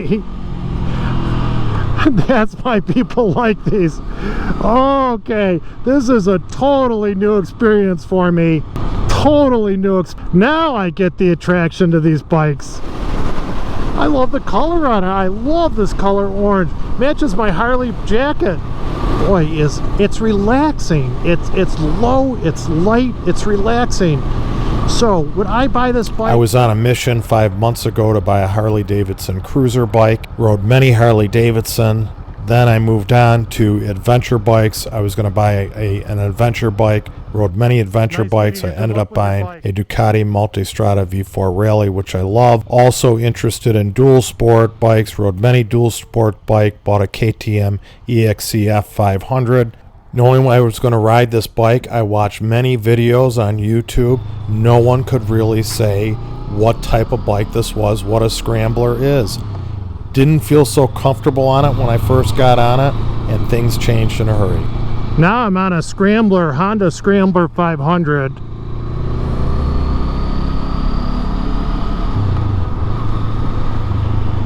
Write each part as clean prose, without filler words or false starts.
boy. That's why people like these. Okay, this is a totally new experience for me. Totally new. Now I get the attraction to these bikes. I love the color on it. I love this color orange. Matches my Harley jacket. Boy, it's relaxing. It's low, it's light, it's relaxing. So, would I buy this bike? I was on a mission 5 months ago to buy a Harley Davidson cruiser bike. Rode many Harley Davidson. Then I moved on to adventure bikes. I was going to buy an adventure bike. Rode many adventure bikes. I ended up buying a Ducati Multistrada V4 Rally, which I love. Also interested in dual sport bikes. Rode many dual sport bike. Bought a KTM SCL500. Knowing I was going to ride this bike, I watched many videos on YouTube. No one could really say what type of bike this was, what a Scrambler is. Didn't feel so comfortable on it when I first got on it, and things changed in a hurry. Now I'm on a Scrambler, Honda Scrambler 500.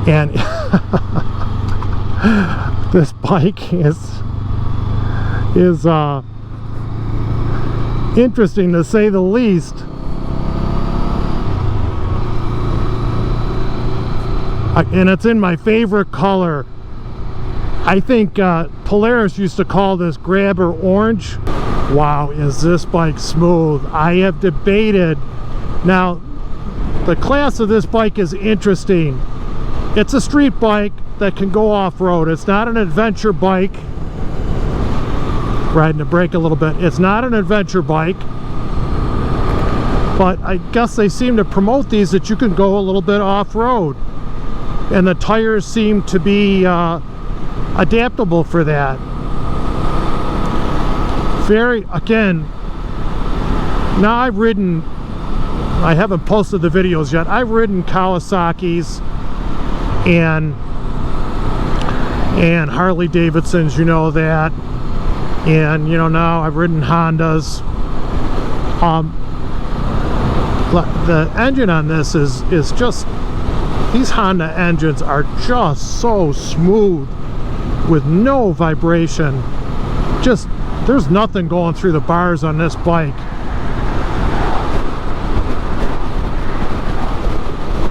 And this bike is interesting to say the least. And it's in my favorite color. I think Polaris used to call this grabber orange. Wow, is this bike smooth. I have debated. Now, the class of this bike is interesting. It's a street bike that can go off-road. It's not an adventure bike. Riding the brake a little bit. It's not an adventure bike. But I guess they seem to promote these that you can go a little bit off-road. And the tires seem to be adaptable for that. Again, now I haven't posted the videos yet. I've ridden Kawasaki's and Harley Davidsons, you know that. And, you know, now I've ridden Hondas. The engine on this is just, these Honda engines are just so smooth with no vibration. Just, there's nothing going through the bars on this bike.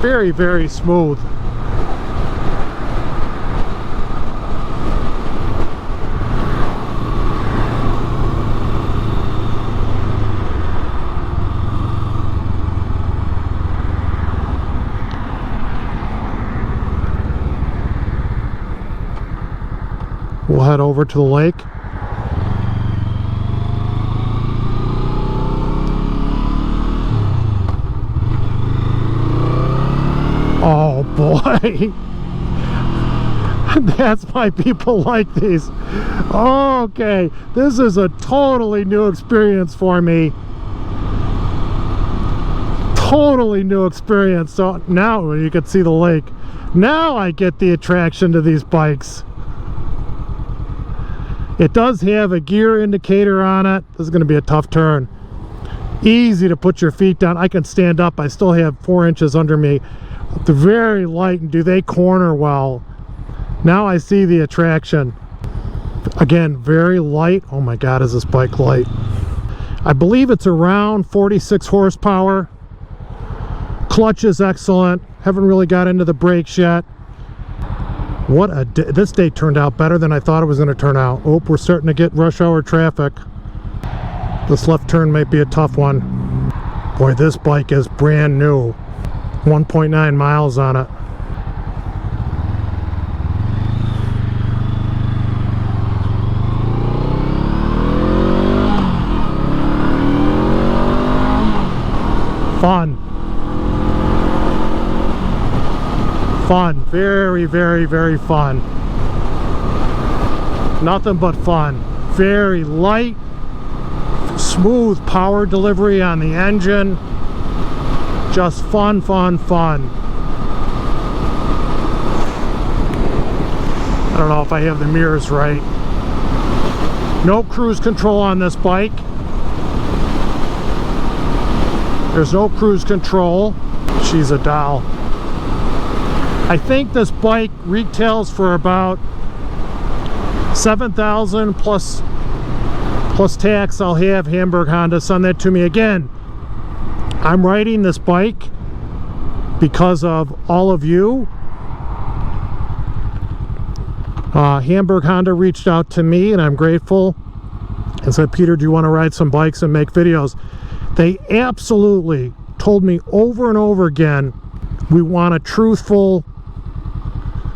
Very, very smooth. We'll head over to the lake. Oh boy. That's why people like these. Okay, this is a totally new experience for me. Totally new experience. So now you can see the lake. Now I get the attraction to these bikes. It does have a gear indicator on it. This is going to be a tough turn. Easy to put your feet down. I can stand up. I still have 4 inches under me. They're very light, and do they corner well. Now I see the attraction. Again, very light. Oh my God, is this bike light. I believe it's around 46 horsepower. Clutch is excellent. Haven't really got into the brakes yet. What a day. This day turned out better than I thought it was going to turn out. Oh, we're starting to get rush hour traffic. This left turn might be a tough one. Boy, this bike is brand new. 1.9 miles on it. Fun. Fun. Very, very, very fun. Nothing but fun. Very light, smooth power delivery on the engine. Just fun, fun, fun. I don't know if I have the mirrors right. No cruise control on this bike. There's no cruise control. She's a doll. I think this bike retails for about $7,000 plus tax. I'll have Hamburg Honda send that to me. Again, I'm riding this bike because of all of you. Hamburg Honda reached out to me, and I'm grateful, and said, Peter, do you want to ride some bikes and make videos? They absolutely told me over and over again, we want a truthful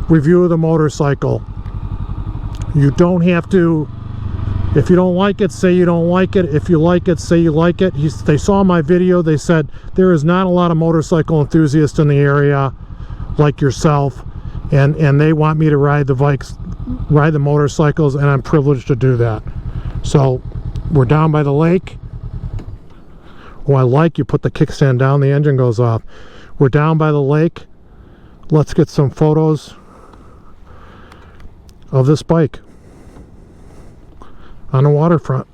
review of the motorcycle. You don't have to, if you don't like it, say you don't like it. If you like it, say you like it. They saw my video. They said there is not a lot of motorcycle enthusiasts in the area like yourself, and they want me to ride the bikes, ride the motorcycles, and I'm privileged to do that. So we're down by the lake. Oh, I like you put the kickstand down, the engine goes off. We're down by the lake. Let's get some photos of this bike on the waterfront.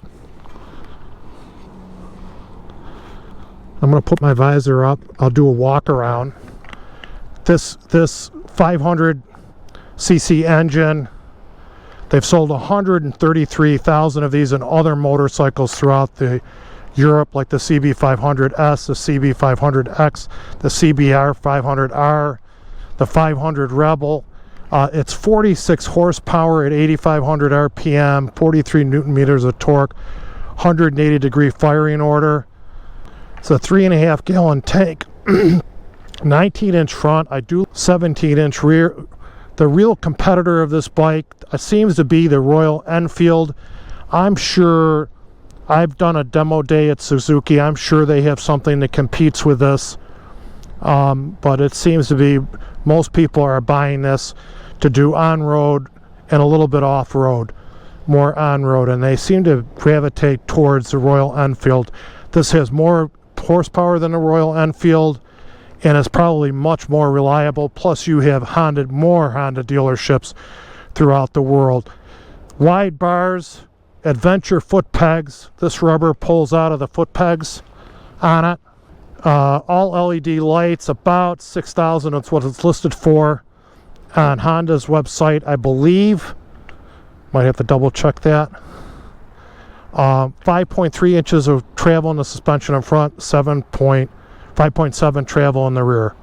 I'm going to put my visor up. I'll do a walk around. This 500cc engine, they've sold 133,000 of these in other motorcycles throughout Europe, like the CB500S, the CB500X, the CBR 500R, the 500 Rebel. It's 46 horsepower at 8,500 RPM, 43 Newton meters of torque, 180 degree firing order. It's a 3.5 gallon tank, 19 inch front. I do 17 inch rear. The real competitor of this bike seems to be the Royal Enfield. I'm sure, I've done a demo day at Suzuki. I'm sure they have something that competes with this. But it seems to be most people are buying this to do on-road and a little bit off-road, more on-road, and they seem to gravitate towards the Royal Enfield. This has more horsepower than the Royal Enfield, and it's probably much more reliable. Plus you have more Honda dealerships throughout the world. Wide bars, adventure foot pegs. This rubber pulls out of the foot pegs on it. All LED lights, about 6,000. That's what it's listed for on Honda's website, I believe. Might have to double check that. 5.3 inches of travel in the suspension in front, 5.7 travel in the rear.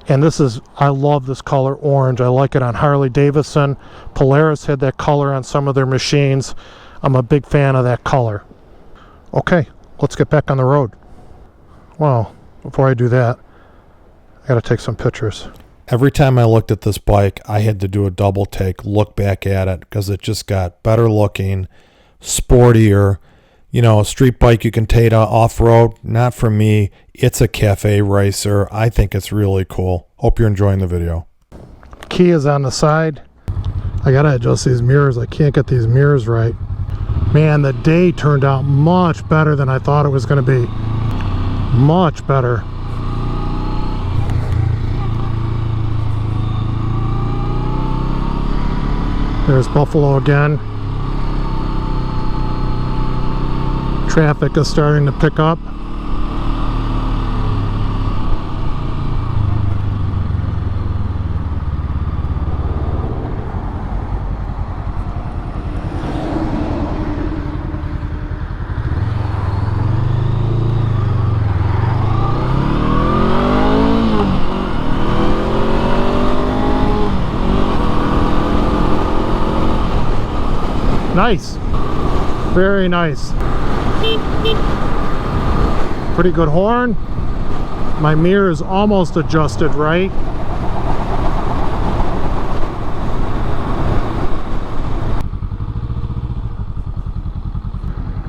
And this is, I love this color orange. I like it on Harley Davidson. Polaris had that color on some of their machines. I'm a big fan of that color. Okay, let's get back on the road. Well, before I do that, I gotta take some pictures. Every time I looked at this bike, I had to do a double take, look back at it, because it just got better looking, sportier. You know, a street bike you can take off-road, not for me. It's a cafe racer. I think it's really cool. Hope you're enjoying the video. Key is on the side. I gotta adjust these mirrors. I can't get these mirrors right. Man, the day turned out much better than I thought it was gonna be. Much better. There's Buffalo again. Traffic is starting to pick up. Nice. Very nice. Pretty good horn. My mirror is almost adjusted right.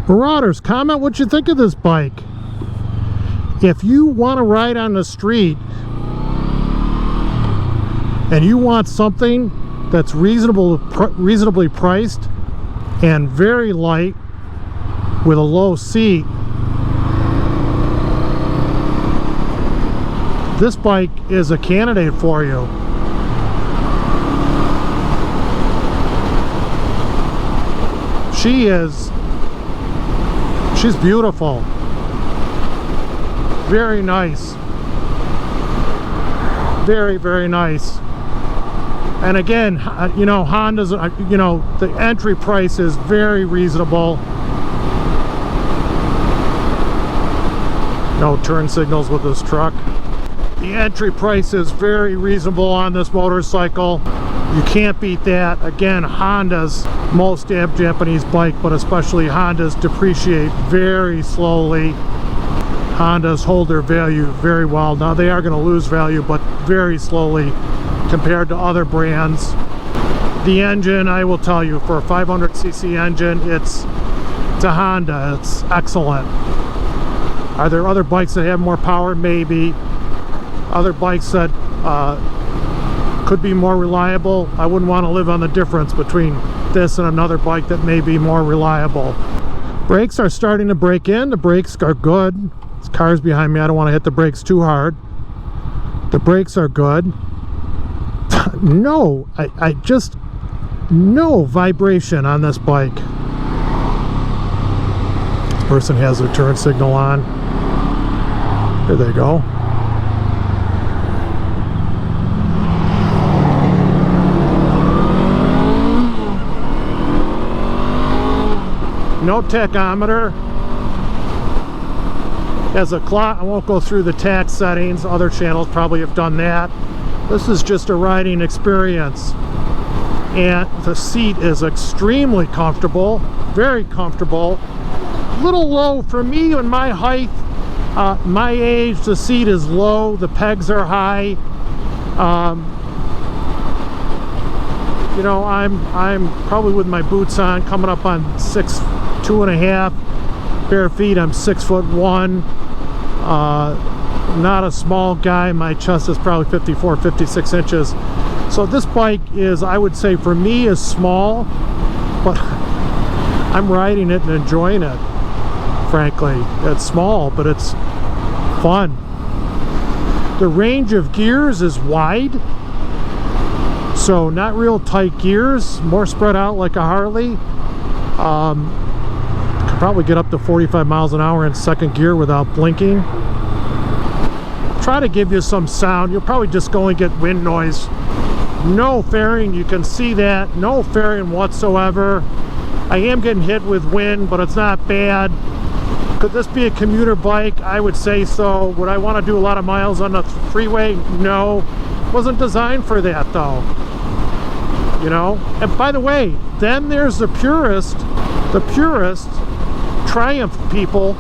Marauders, comment what you think of this bike. If you want to ride on the street and you want something that's reasonably priced and very light with a low seat, this bike is a candidate for you. She's beautiful. Very nice. Very, very nice. And again, you know, Honda's, you know, the entry price is very reasonable. No turn signals with this truck. The entry price is very reasonable on this motorcycle. You can't beat that. Again, Honda's, most Japanese bike, but especially Honda's, depreciate very slowly. Honda's hold their value very well. Now they are going to lose value, but very slowly compared to other brands. The engine, I will tell you, for a 500cc engine, it's a Honda. It's excellent. Are there other bikes that have more power? Maybe. Other bikes that could be more reliable. I wouldn't want to live on the difference between this and another bike that may be more reliable. Brakes are starting to break in. The brakes are good. This car's behind me. I don't want to hit the brakes too hard. The brakes are good. No, I just, no vibration on this bike. This person has their turn signal on. There they go. No tachometer. Has a clock. I won't go through the tach settings. Other channels probably have done that. This is just a riding experience. And the seat is extremely comfortable. Very comfortable. A little low for me and my height. My age, the seat is low. The pegs are high. You know, I'm probably with my boots on, coming up on 6'2.5". Bare feet, I'm 6'1". Not a small guy. My chest is probably 54, 56 inches. So this bike is, I would say, for me, is small, but I'm riding it and enjoying it. Frankly, it's small, but it's fun. The range of gears is wide, so not real tight gears, more spread out like a Harley. Could probably get up to 45 miles an hour in second gear without blinking. Try to give you some sound. You'll probably just go and get wind noise. No fairing, you can see that. No fairing whatsoever. I am getting hit with wind, but it's not bad. Could this be a commuter bike? I would say so. Would I want to do a lot of miles on the freeway? No. Wasn't designed for that though. You know? And by the way, then there's the purist Triumph people,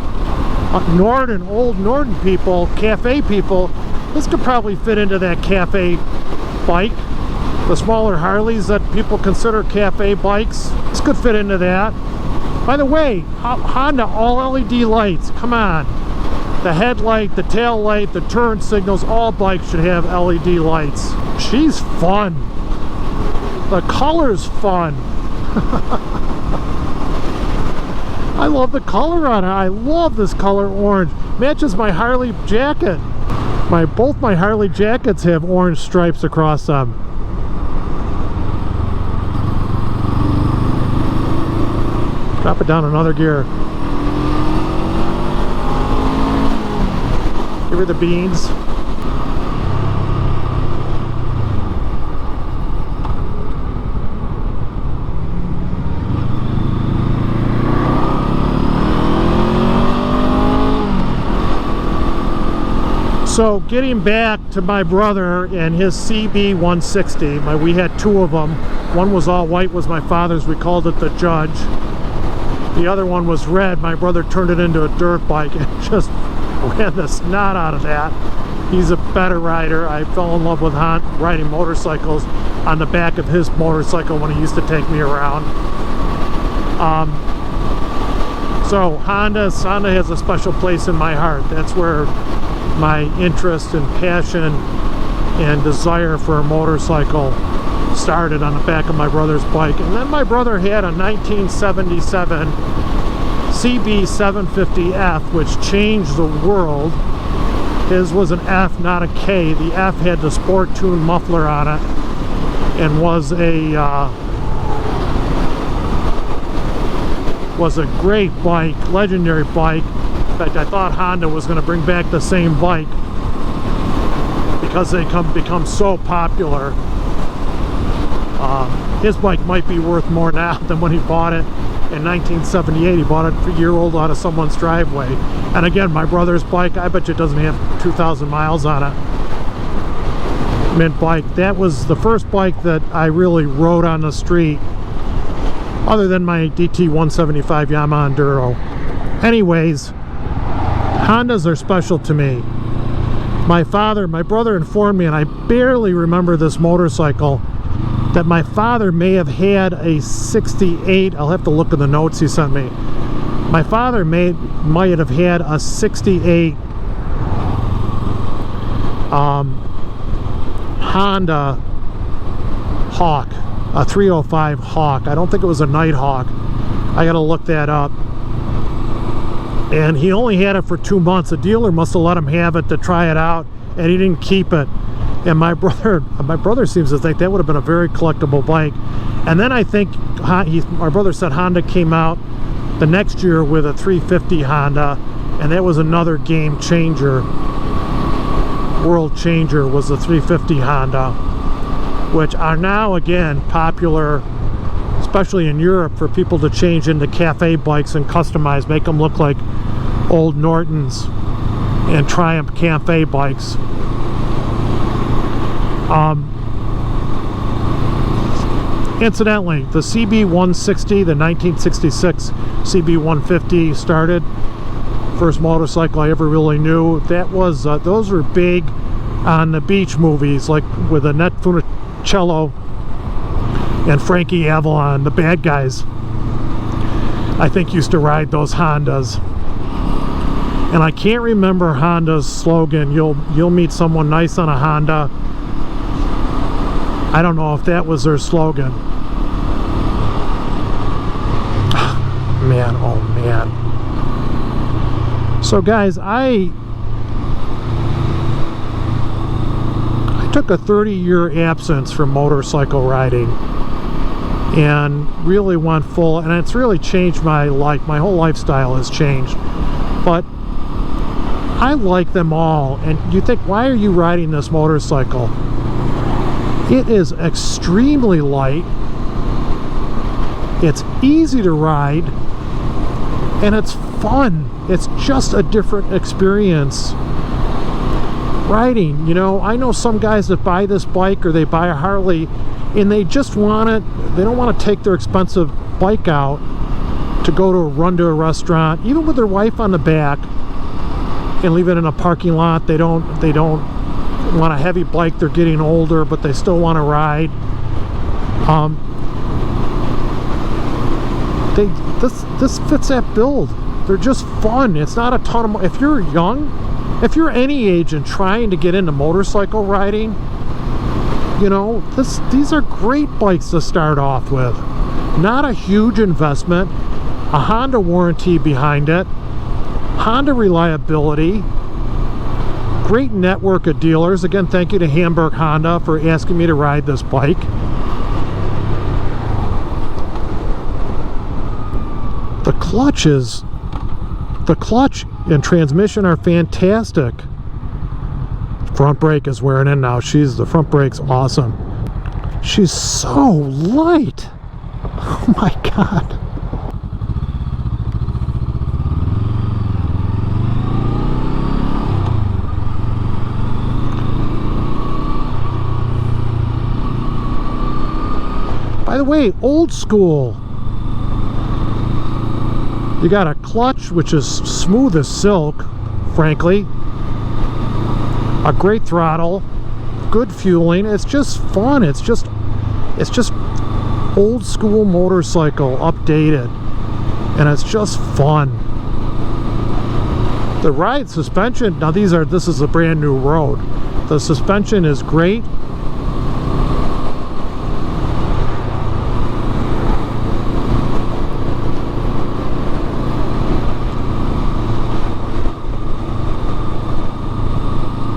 old Norden people, cafe people. This could probably fit into that cafe bike. The smaller Harleys that people consider cafe bikes. This could fit into that. By the way, Honda all LED lights. Come on. The headlight, the tail light, the turn signals, all bikes should have LED lights. She's fun. The color's fun. I love the color on it. I love this color orange. Matches my Harley jacket. Both my Harley jackets have orange stripes across them. Drop it down another gear. Give her the beans. So getting back to my brother and his CB160, we had two of them. One was all white, was my father's. We called it the Judge. The other one was red. My brother turned it into a dirt bike and just ran the snot out of that. He's a better rider. I fell in love with riding motorcycles on the back of his motorcycle when he used to take me around. So Honda has a special place in my heart. That's where my interest and passion and desire for a motorcycle started, on the back of my brother's bike. And then my brother had a 1977 CB750F, which changed the world. His was an F, not a K. The F had the Sport Tune muffler on it and was a great bike, legendary bike. In fact, I thought Honda was going to bring back the same bike because they become so popular. His bike might be worth more now than when he bought it in 1978. He bought it a year old out of someone's driveway. And again, my brother's bike, I bet you it doesn't have 2,000 miles on it. Mint bike. That was the first bike that I really rode on the street, other than my DT 175 Yamaha Enduro. Anyways, Hondas are special to me. My brother informed me, and I barely remember this motorcycle, that my father may have had a 68. I'll have to look in the notes he sent me. My father might have had a 68 Honda Hawk, a 305 Hawk. I don't think it was a Nighthawk. I gotta look that up. And he only had it for 2 months. The dealer must have let him have it to try it out, and he didn't keep it. And my brother seems to think that would have been a very collectible bike. And then I think my brother said Honda came out the next year with a 350 Honda, and that was another game changer. World changer was the 350 Honda, which are now again popular, especially in Europe, for people to change into cafe bikes and customize, make them look like old Nortons and Triumph cafe bikes. Incidentally, the CB160, the 1966 CB150 started. First motorcycle I ever really knew. That was those were big on the beach movies, like with Annette Funicello and Frankie Avalon. The bad guys, I think, used to ride those Hondas. And I can't remember Honda's slogan. You'll meet someone nice on a Honda. I don't know if that was their slogan. Man, oh man. So guys, I took a 30-year absence from motorcycle riding and really went full, and it's really changed my life. My whole lifestyle has changed. But I like them all. And you think, why are you riding this motorcycle? It is extremely light. It's easy to ride, and it's fun. It's just a different experience riding. You know, I know some guys that buy this bike or they buy a Harley and they just want it. They don't want to take their expensive bike out to go to run to a restaurant, even with their wife on the back, and leave it in a parking lot. They don't want a heavy bike. They're getting older, but they still want to ride. This fits that build. They're just fun. It's not a ton of... If you're young, if you're any age and trying to get into motorcycle riding, you know, these are great bikes to start off with. Not a huge investment. A Honda warranty behind it. Honda reliability. Great network of dealers. Again, thank you to Hamburg Honda for asking me to ride this bike. The clutch and transmission are fantastic. Front brake is wearing in now. The front brake's awesome. She's so light. Oh my God. By the way, old school. You got a clutch which is smooth as silk, frankly. A great throttle, good fueling. It's just fun. It's just old school motorcycle updated, and it's just fun. The ride suspension, now this is a brand new road. The suspension is great.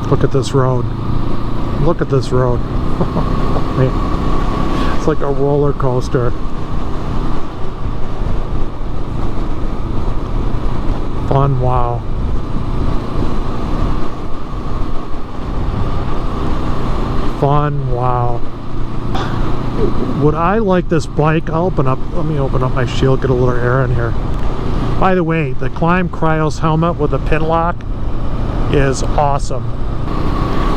Look at this road. Look at this road. It's like a roller coaster. Fun, wow. fun. Wow. Would I like this bike? Let me open up my shield, get a little air in here. By the way, the Climb Cryos helmet with the pin lock is awesome.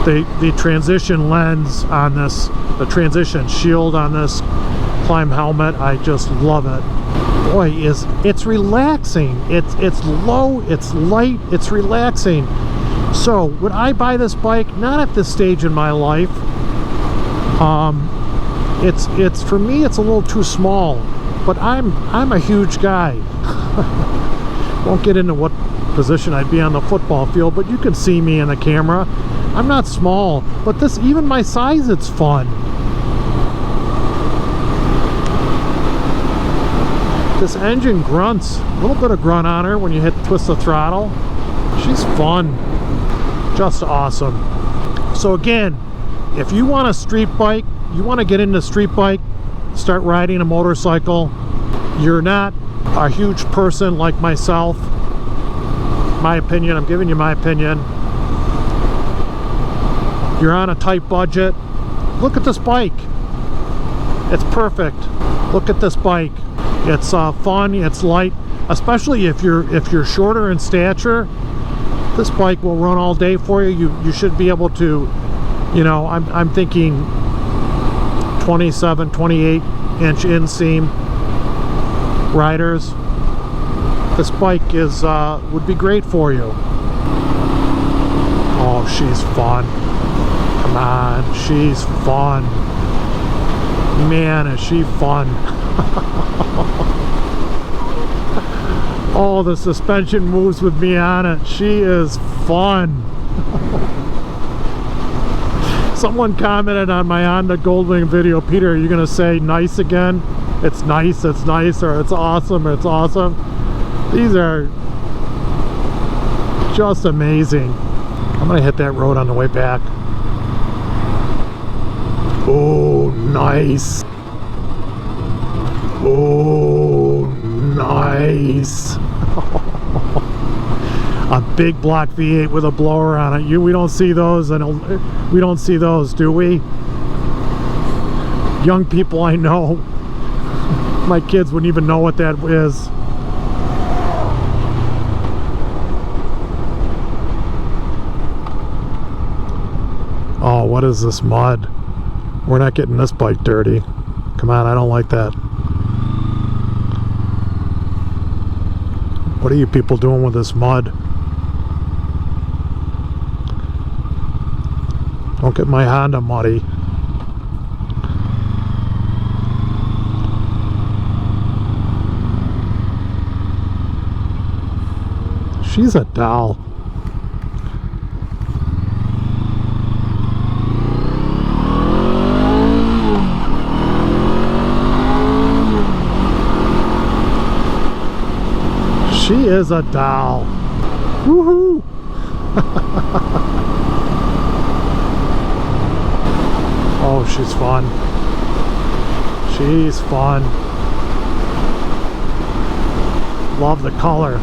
The transition lens on this, the transition shield on this Climb helmet, I just love it. Boy, it's relaxing. It's low, it's light, it's relaxing. So would I buy this bike? Not at this stage in my life. It's for me, it's a little too small, but I'm a huge guy. Won't get into what position I'd be on the football field, but you can see me in the camera. I'm not small, but this, even my size, it's fun. This engine grunts, a little bit of grunt on her when you twist the throttle. She's fun, just awesome. So again, if you want a street bike, you want to get into street bike, start riding a motorcycle, you're not a huge person like myself, my opinion, I'm giving you my opinion, you're on a tight budget, look at this bike. It's perfect. Look at this bike. It's fun, it's light, especially if you're shorter in stature. This bike will run all day for you. You should be able to, you know, I'm thinking 27, 28 inch inseam riders. This bike is would be great for you. Oh, she's fun. Come on, she's fun. Man, is she fun. Oh, the suspension moves with me on it. She is fun. Someone commented on my On the Goldwing video, Peter, are you going to say nice again? It's nice, or it's awesome, These are just amazing. I'm going to hit that road on the way back. Oh, nice. Oh, nice. A big block V8 with a blower on it. We don't see those, and we don't see those, do we? Young people I know, my kids wouldn't even know what that is. Oh, what is this mud? We're not getting this bike dirty. Come on, I don't like that. What are you people doing with this mud? Don't get my Honda muddy. She's a doll. She is a doll. Woohoo! Oh, she's fun. She's fun. Love the color.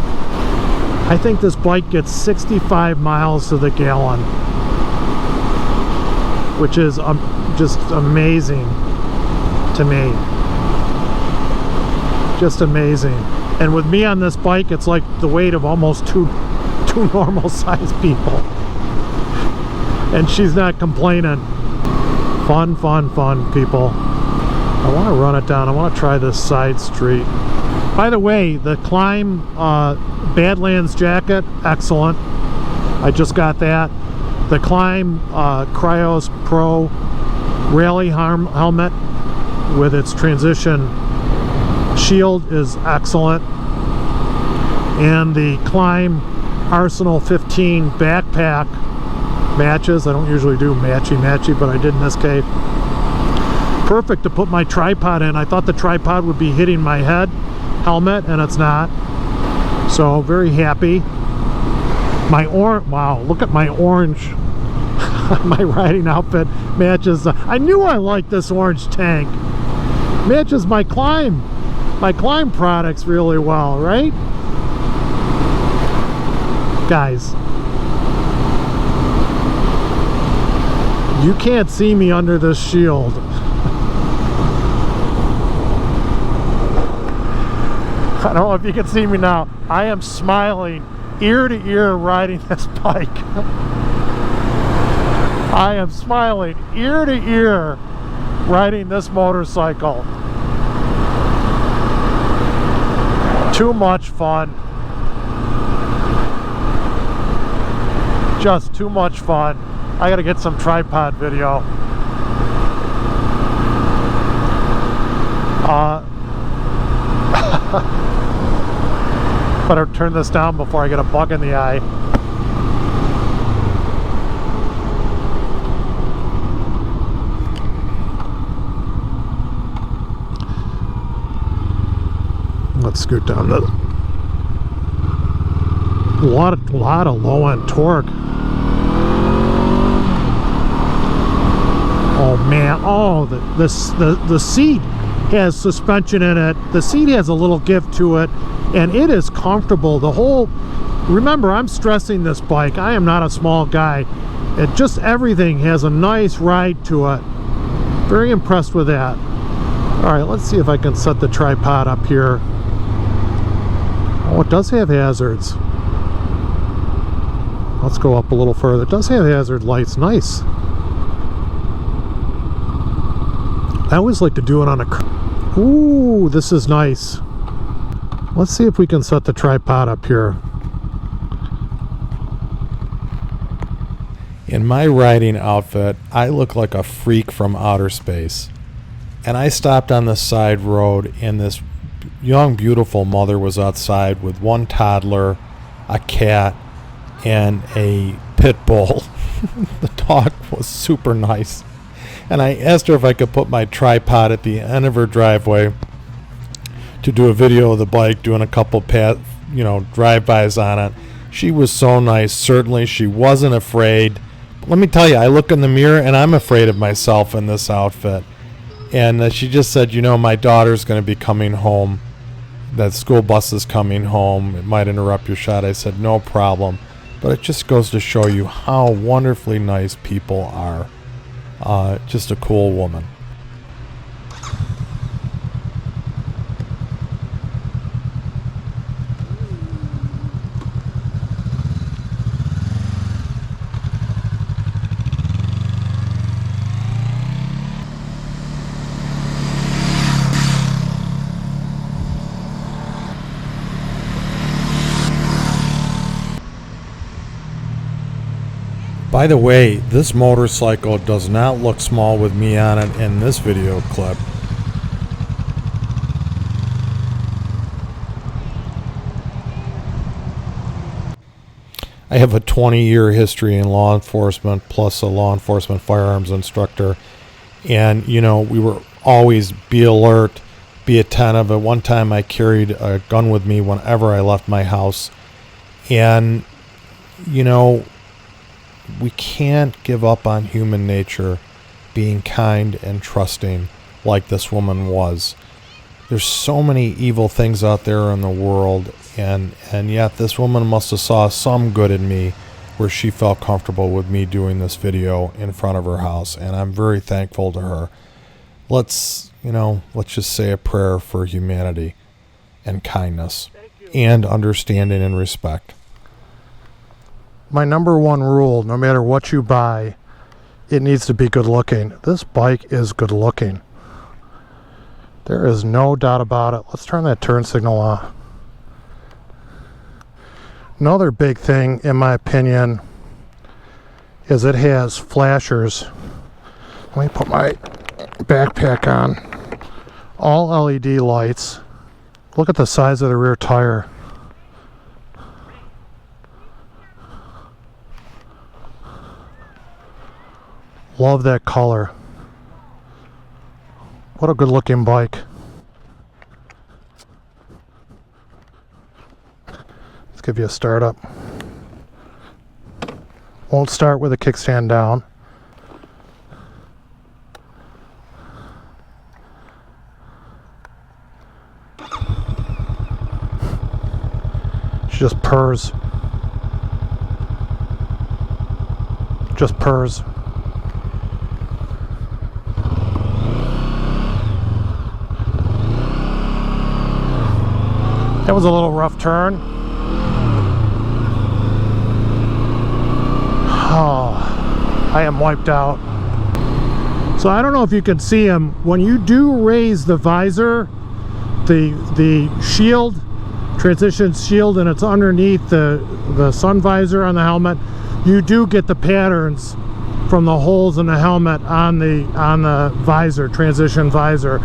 I think this bike gets 65 miles to the gallon, which is just amazing to me. Just amazing. And with me on this bike, it's like the weight of almost two normal sized people. And she's not complaining. Fun, fun, fun, people. I want to run it down. I want to try this side street. By the way, the Climb Badlands jacket, excellent. I just got that. The Climb Cryos Pro Rally helmet with its transition shield is excellent. And the Climb Arsenal 15 backpack matches. I don't usually do matchy, but I did in this case. Perfect to put my tripod in. I thought the tripod would be hitting my head helmet, and it's not. So very happy. My wow, look at my orange. My riding outfit matches. I knew I liked this orange tank. Matches my Climb products really well, right? Guys, You can't see me under this shield. I don't know if you can see me now. I am smiling ear to ear riding this bike. I am smiling ear to ear riding this motorcycle. Too much fun. Just too much fun. I gotta get some tripod video. Better turn this down before I get a bug in the eye. Let's scoot down. A lot of low end torque. Oh man! Oh, the seat has suspension in it. The seat has a little give to it, and it is comfortable. The whole. Remember, I'm stressing this bike. I am not a small guy. It just everything has a nice ride to it. Very impressed with that. All right, let's see if I can set the tripod up here. Oh, it does have hazards. Let's go up a little further. It does have hazard lights. Nice. I always like to do it on a... Ooh, this is nice. Let's see if we can set the tripod up here. In my riding outfit, I look like a freak from outer space. And I stopped on the side road, and this young, beautiful mother was outside with one toddler, a cat, and a pit bull. The dog was super nice. And I asked her if I could put my tripod at the end of her driveway to do a video of the bike, doing a couple drive-bys on it. She was so nice. Certainly, she wasn't afraid. But let me tell you, I look in the mirror and I'm afraid of myself in this outfit. And she just said, my daughter's going to be coming home. That school bus is coming home. It might interrupt your shot. I said, no problem. But it just goes to show you how wonderfully nice people are. Just a cool woman. By the way, this motorcycle does not look small with me on it in this video clip. I have a 20-year history in law enforcement, plus a law enforcement firearms instructor. And, we were always be alert, be attentive. At one time, I carried a gun with me whenever I left my house. And, we can't give up on human nature, being kind and trusting like this woman was. There's so many evil things out there in the world, and yet this woman must have saw some good in me where she felt comfortable with me doing this video in front of her house, and I'm very thankful to her. Let's just say a prayer for humanity and kindness and understanding and respect. My number one rule, no matter what you buy, it needs to be good looking. This bike is good looking. There is no doubt about it. Let's turn that turn signal off. Another big thing, in my opinion, is it has flashers. Let me put my backpack on. All LED lights. Look at the size of the rear tire. Love that color. What a good looking bike. Let's give you a start up. Won't start with a kickstand down. She just purrs. Just purrs. That was a little rough turn. Oh, I am wiped out. So I don't know if you can see him. When you do raise the visor, the shield, transition shield, and it's underneath the sun visor on the helmet, you do get the patterns from the holes in the helmet on the visor, transition visor.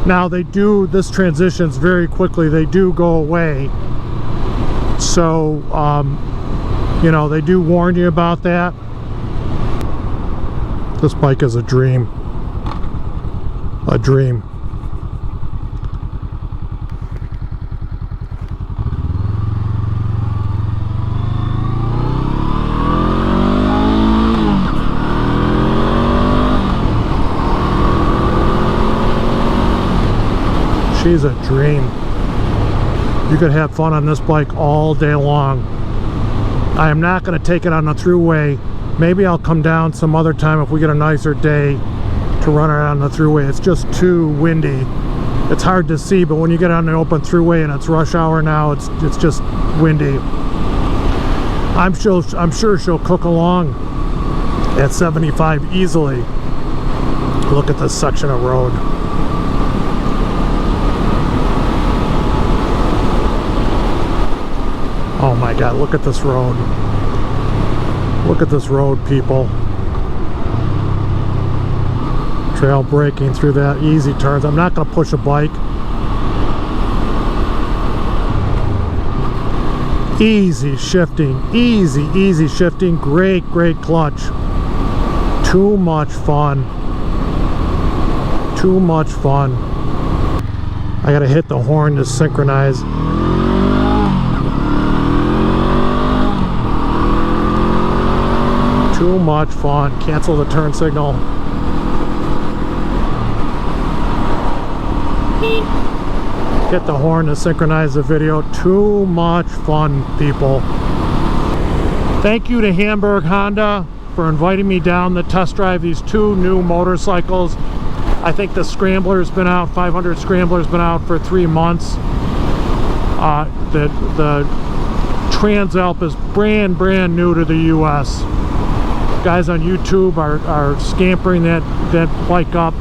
Now this transitions very quickly, they do go away. So you know, they do warn you about that. This bike is a dream. A dream. She's a dream. You could have fun on this bike all day long. I am not going to take it on the thruway. Maybe I'll come down some other time if we get a nicer day to run it on the thruway. It's just too windy. It's hard to see, but when you get on the open thruway and it's rush hour now, it's just windy. I'm sure she'll cook along at 75 easily. Look at this section of road. Oh my God, look at this road. Look at this road, people. Trail braking through that, easy turns. I'm not going to push a bike. Easy shifting, easy shifting. Great clutch. Too much fun. Too much fun. I got to hit the horn to synchronize. Too much fun. Cancel the turn signal. Hit the horn to synchronize the video. Too much fun, people. Thank you to Hamburg Honda for inviting me down to test drive these two new motorcycles. I think the Scrambler's been out, 500 Scrambler's been out for 3 months. The Transalp is brand new to the US. Guys on YouTube are scampering that bike up.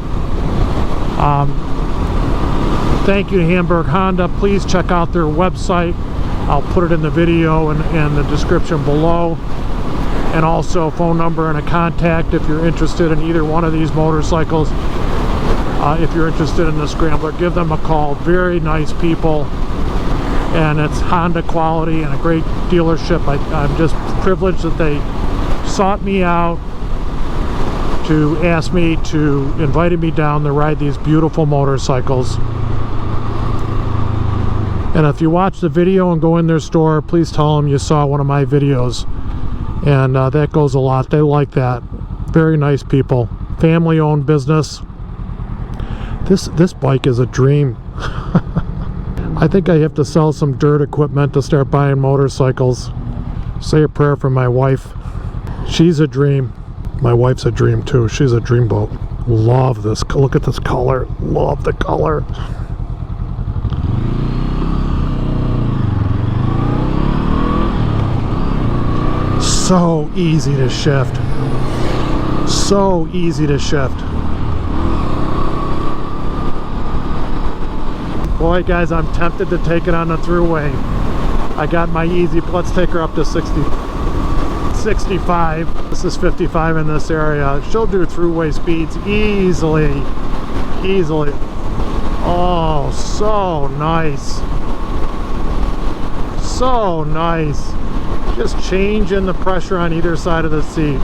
Thank you to Hamburg Honda. Please check out their website. I'll put it in the video and the description below, and also phone number and a contact if you're interested in either one of these motorcycles. If you're interested in the Scrambler, give them a call. Very nice people, and it's Honda quality and a great dealership. I'm just privileged that they sought me out to ask me to invited me down to ride these beautiful motorcycles. And if you watch the video and go in their store, please tell them you saw one of my videos, and that goes a lot. They like that. Very nice people. Family owned business. This bike is a dream. I think I have to sell some dirt equipment to start buying motorcycles. Say a prayer for my wife. She's a dream. My wife's a dream too. She's a dreamboat. Love this. Look at this color. Love the color. So easy to shift. So easy to shift. Boy, guys, I'm tempted to take it on the thruway. I got my easy. Let's take her up to 65. This is 55 in this area. She'll do thruway speeds easily. Oh, so nice. So nice. Just changing the pressure on either side of the seat.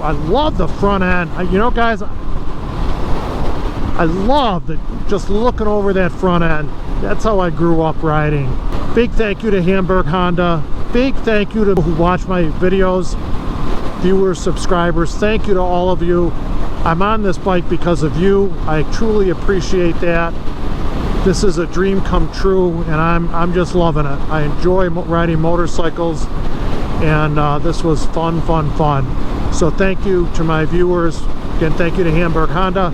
I love the front end. You know, guys, I love just looking over that front end. That's how I grew up riding. Big thank you to Hamburg Honda. Big thank you to who watch my videos, viewers, subscribers. Thank you to all of you. I'm on this bike because of you. I truly appreciate that. This is a dream come true, and I'm just loving it. I enjoy riding motorcycles, and this was fun. So thank you to my viewers. Again, thank you to Hamburg Honda.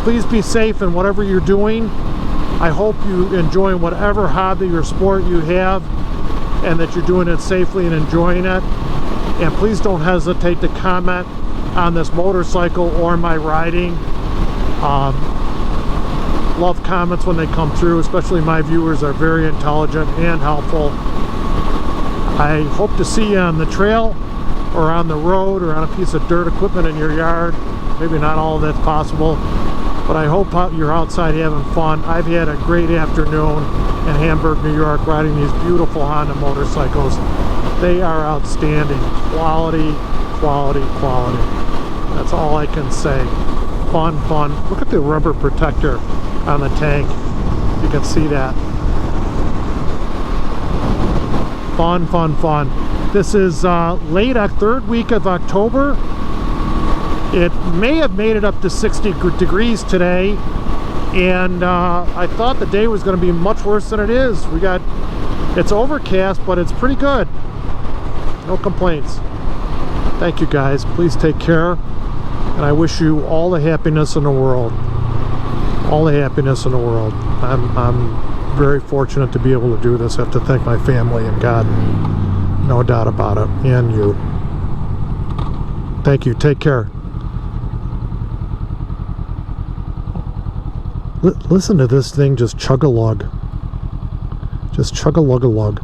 Please be safe in whatever you're doing. I hope you enjoy whatever hobby or sport you have, and that you're doing it safely and enjoying it. And please don't hesitate to comment on this motorcycle or my riding. Love comments when they come through, especially my viewers are very intelligent and helpful. I hope to see you on the trail or on the road or on a piece of dirt equipment in your yard. Maybe not all of that's possible, but I hope you're outside having fun. I've had a great afternoon in Hamburg, New York, riding these beautiful Honda motorcycles. They are outstanding. Quality, quality, quality. That's all I can say. Fun, fun. Look at the rubber protector on the tank. You can see that. Fun, fun, fun. This is late third week of October. It may have made it up to 60 degrees today, and I thought the day was going to be much worse than it is. It's overcast, but it's pretty good. No complaints. Thank you guys. Please take care, and I wish you all the happiness in the world. All the happiness in the world. I'm very fortunate to be able to do this. I have to thank my family and God, no doubt about it, and you. Thank you. Take care. Listen to this thing just chug-a-lug. Just chug-a-lug-a-lug.